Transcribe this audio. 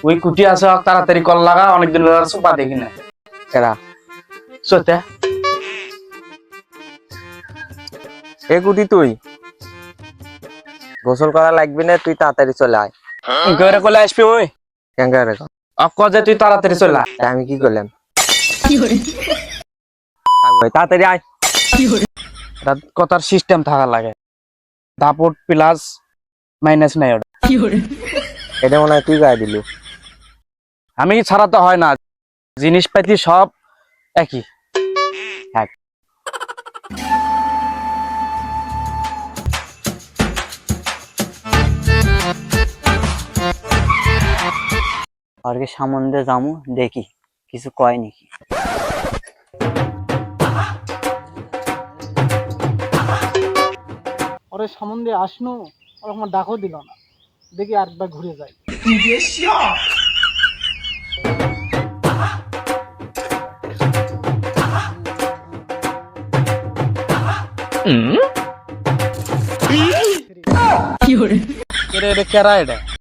ওই কুটি আছে তাড়াতাড়ি কল লাগা, অনেকদিন সোপা দেখি না কেরা সত্যি। এ কুটি তুই গোসল করা লাগবে না, তুই তাড়াতাড়ি চলে আয়। করে কলে আসবি ওই কেন রে অক যে তুই তাড়াতাড়ি চলে আয়। আমি কি করলাম? তাড়াতাড়ি আয়। কথার সিস্টেম থাকা লাগে, দাপট প্লাস মাইনাস নাই ওটা। এটা মনে হয় তুই গায়ে দিলি। আমি ছাড়া তো হয় না, জিনিসপাতি সব একই এক। আর কি সামনে যামু দেখি কিছু কয় নাকি। ওরে সম্বন্ধে আসনু, ওর আমার ডাকও দিল না, দেখি আরেকবার ঘুরে যাই। এটা কেরা এটা